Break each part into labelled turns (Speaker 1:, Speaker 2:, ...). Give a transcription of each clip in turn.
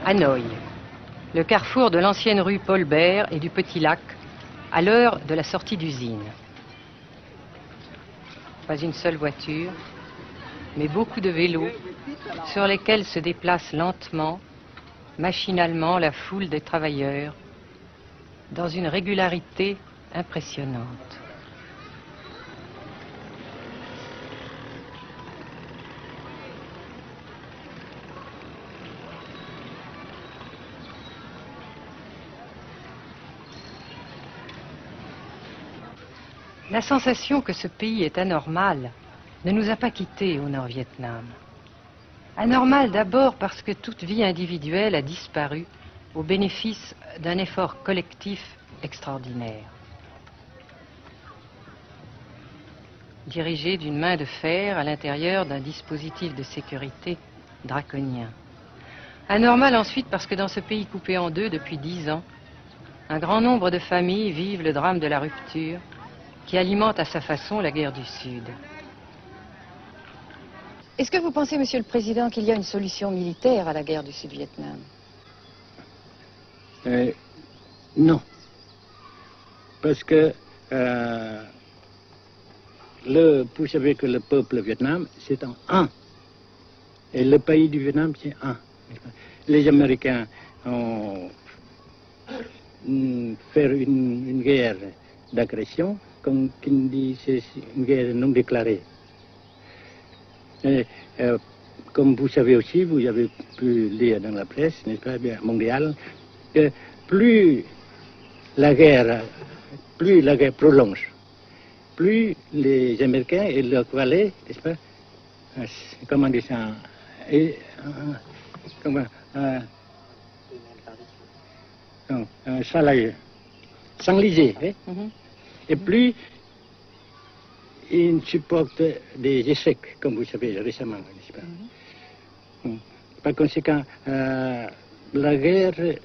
Speaker 1: Hanoï, le carrefour de l'ancienne rue Paul Bert et du Petit Lac, à l'heure de la sortie d'usine. Pas une seule voiture, mais beaucoup de vélos sur lesquels se déplace lentement, machinalement la foule des travailleurs, dans une régularité impressionnante. La sensation que ce pays est anormal ne nous a pas quittés au Nord-Vietnam. Anormal d'abord parce que toute vie individuelle a disparu au bénéfice d'un effort collectif extraordinaire. Dirigé d'une main de fer à l'intérieur d'un dispositif de sécurité draconien. Anormal ensuite parce que dans ce pays coupé en deux depuis 10 ans, un grand nombre de familles vivent le drame de la rupture qui alimente à sa façon la guerre du Sud.
Speaker 2: Est-ce que vous pensez, Monsieur le Président, qu'il y a une solution militaire à la guerre du Sud-Vietnam?
Speaker 3: Non. Parce que vous savez que le peuple Vietnam, c'est en un. Et le pays du Vietnam, c'est un. Les Américains ont fait une guerre d'agression, comme qui dit, c'est une guerre non déclarée. Et, comme vous savez aussi, vous avez pu lire dans la presse, n'est-ce pas, bien, mondiale, que plus la guerre prolonge, plus les Américains et leurs valets, n'est-ce pas, comment dire ça, s'enliser, hein? Et plus ils supportent des échecs, comme vous savez récemment, n'est-ce pas? Par conséquent, la guerre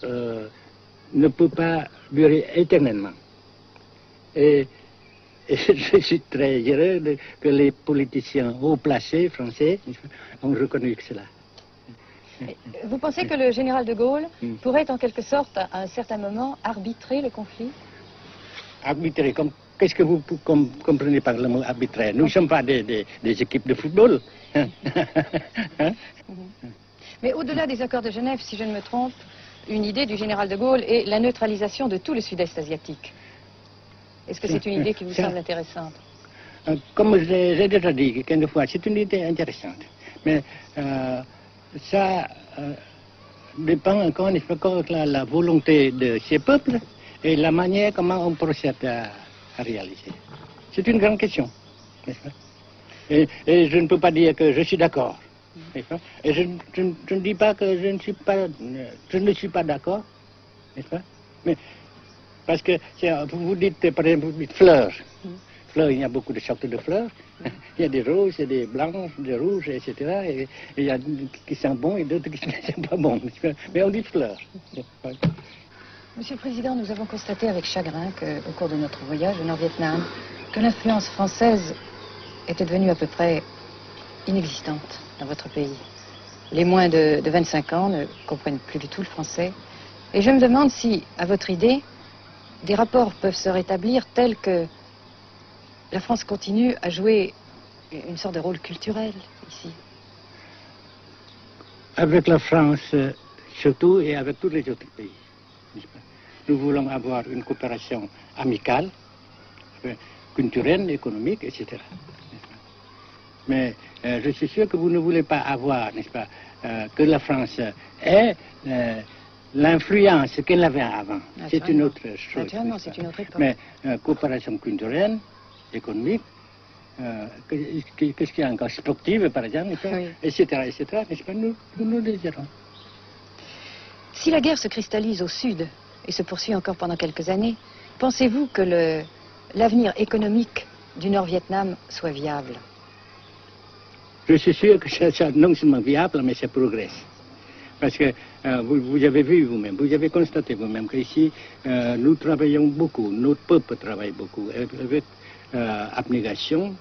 Speaker 3: ne peut pas durer éternellement. Et je suis très heureux que les politiciens haut placés français ont reconnu cela.
Speaker 2: Vous pensez que le général de Gaulle pourrait en quelque sorte, à un certain moment, arbitrer le conflit?
Speaker 3: Arbitrer, qu'est-ce que vous comprenez par le mot arbitraire? Nous ne sommes pas des équipes de football. Hein?
Speaker 2: Mais au-delà des accords de Genève, si je ne me trompe, une idée du général de Gaulle est la neutralisation de tout le sud-est asiatique. Est-ce que c'est une idée qui vous semble intéressante?
Speaker 3: Comme j'ai déjà dit quelquefois, c'est une idée intéressante. Mais ça dépend encore de la volonté de ces peuples et la manière comment on procède à réaliser. C'est une grande question, n'est-ce pas? Et je ne peux pas dire que je suis d'accord. Et je ne dis pas que je ne suis pas d'accord, n'est-ce pas? Mais parce que vous dites, par exemple, vous dites fleurs. Fleurs, il y a beaucoup de sortes de fleurs. Il y a des roses, il y a des blanches, des rouges, etc. Et il y a qui sont bons et d'autres qui ne sont pas bons. Mais on dit fleurs.
Speaker 2: Monsieur le Président, nous avons constaté avec chagrin qu'au cours de notre voyage au Nord-Vietnam, que l'influence française était devenue à peu près inexistante dans votre pays. Les moins de 25 ans ne comprennent plus du tout le français. Et je me demande si, à votre idée, des rapports peuvent se rétablir tels que la France continue à jouer une sorte de rôle culturel ici.
Speaker 3: Avec la France surtout et avec tous les autres pays. Nous voulons avoir une coopération amicale, culturelle, économique, etc. Mais je suis sûr que vous ne voulez pas avoir, n'est-ce pas, que la France ait l'influence qu'elle avait avant. C'est une autre chose.
Speaker 2: Naturellement, c'est une autre époque.
Speaker 3: Mais coopération culturelle, économique, qu'est-ce qu'il y a encore, sportive par exemple, oui. etc., n'est-ce pas, nous le désirons.
Speaker 2: Si la guerre se cristallise au sud et se poursuit encore pendant quelques années, pensez-vous que l'avenir économique du Nord-Vietnam soit viable?
Speaker 3: Je suis sûr que c'est non seulement viable, mais ça progresse. Parce que vous avez vu vous-même, vous avez constaté vous-même qu'ici, nous travaillons beaucoup, notre peuple travaille beaucoup, avec abnégation,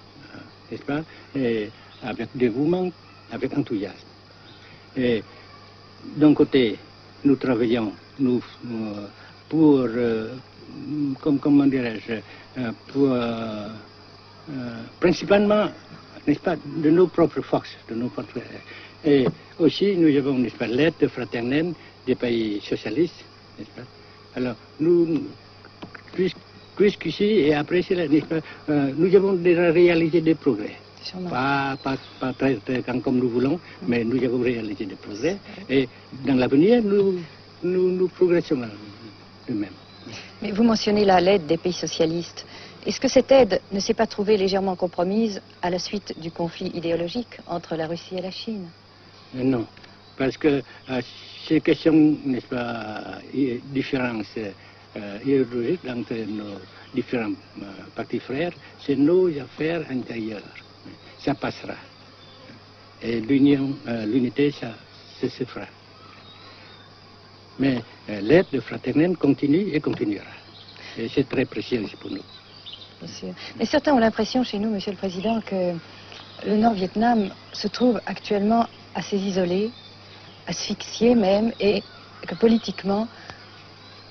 Speaker 3: n'est-ce pas, et avec dévouement, avec enthousiasme. Et d'un côté, nous travaillons pour, comment dirais-je, pour, principalement, n'est-ce pas, de nos propres forces, de nos propres. Et aussi, nous avons, n'est-ce pas, l'aide fraternelle des pays socialistes, n'est-ce pas. Alors, nous, jusqu'ici et après cela, n'est-ce pas, nous avons déjà réalisé des progrès. Pas très comme nous voulons, mais nous avons réalisé des progrès. Et dans l'avenir, nous progressons de même.
Speaker 2: Mais vous mentionnez là l'aide des pays socialistes. Est-ce que cette aide ne s'est pas trouvée légèrement compromise à la suite du conflit idéologique entre la Russie et la Chine?
Speaker 3: Non, parce que ces questions, n'est-ce pas, différences idéologiques entre nos différents partis frères, c'est nos affaires intérieures. Ça passera. Et l'unité, ça se fera. Mais l'aide fraternelle continue et continuera. Et c'est très précieux pour nous.
Speaker 2: Bien sûr. Mais certains ont l'impression chez nous, Monsieur le Président, que le Nord-Vietnam se trouve actuellement assez isolé, asphyxié même, et que politiquement,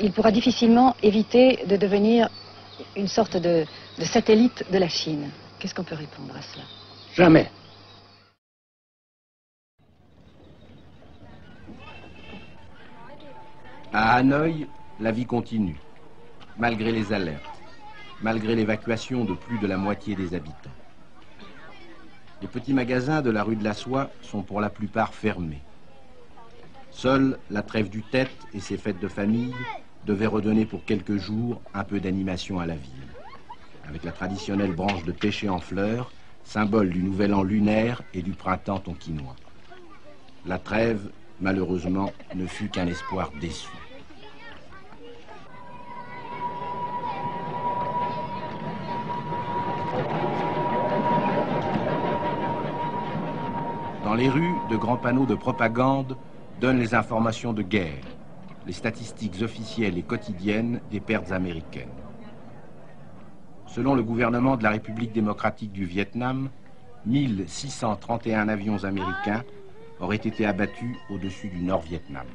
Speaker 2: il pourra difficilement éviter de devenir une sorte de satellite de la Chine. Qu'est-ce qu'on peut répondre à cela?
Speaker 3: Jamais.
Speaker 4: À Hanoï, la vie continue, malgré les alertes, malgré l'évacuation de plus de la moitié des habitants. Les petits magasins de la rue de la Soie sont pour la plupart fermés. Seule la trêve du Tête et ses fêtes de famille devaient redonner pour quelques jours un peu d'animation à la ville, avec la traditionnelle branche de pêcher en fleurs, symbole du nouvel an lunaire et du printemps tonkinois. La trêve, malheureusement, ne fut qu'un espoir déçu. Dans les rues, de grands panneaux de propagande donnent les informations de guerre, les statistiques officielles et quotidiennes des pertes américaines. Selon le gouvernement de la République démocratique du Vietnam, 1631 avions américains auraient été abattus au-dessus du Nord-Vietnam.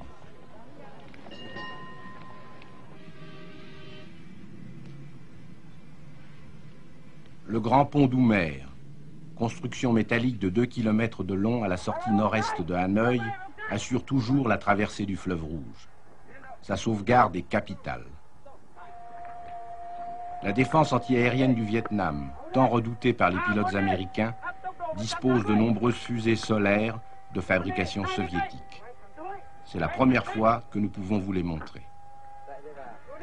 Speaker 4: Le grand pont d'Oumer, construction métallique de 2 km de long à la sortie nord-est de Hanoï, assure toujours la traversée du fleuve Rouge. Sa sauvegarde est capitale. La défense antiaérienne du Vietnam, tant redoutée par les pilotes américains, dispose de nombreuses fusées solaires de fabrication soviétique. C'est la première fois que nous pouvons vous les montrer.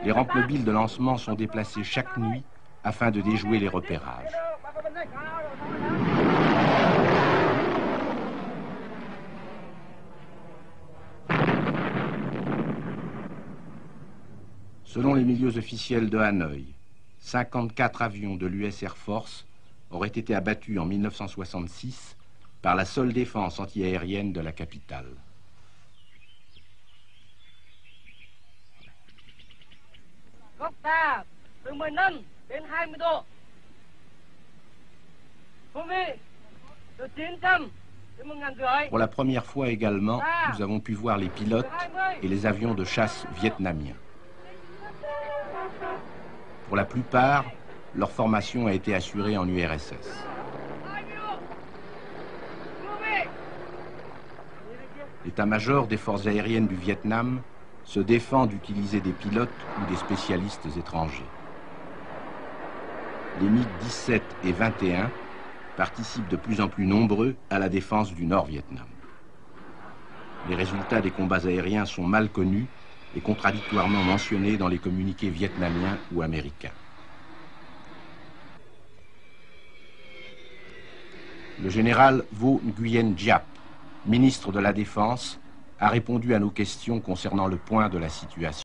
Speaker 4: Les rampes mobiles de lancement sont déplacées chaque nuit afin de déjouer les repérages. Selon les milieux officiels de Hanoï, 54 avions de l'US Air Force auraient été abattus en 1966 par la seule défense antiaérienne de la capitale. Pour la première fois également, nous avons pu voir les pilotes et les avions de chasse vietnamiens. Pour la plupart, leur formation a été assurée en URSS. L'état-major des forces aériennes du Vietnam se défend d'utiliser des pilotes ou des spécialistes étrangers. Les MiG-17 et 21 participent de plus en plus nombreux à la défense du Nord-Vietnam. Les résultats des combats aériens sont mal connus et contradictoirement mentionnés dans les communiqués vietnamiens ou américains. Le général Vo Nguyen Giap, ministre de la Défense, a répondu à nos questions concernant le point de la situation.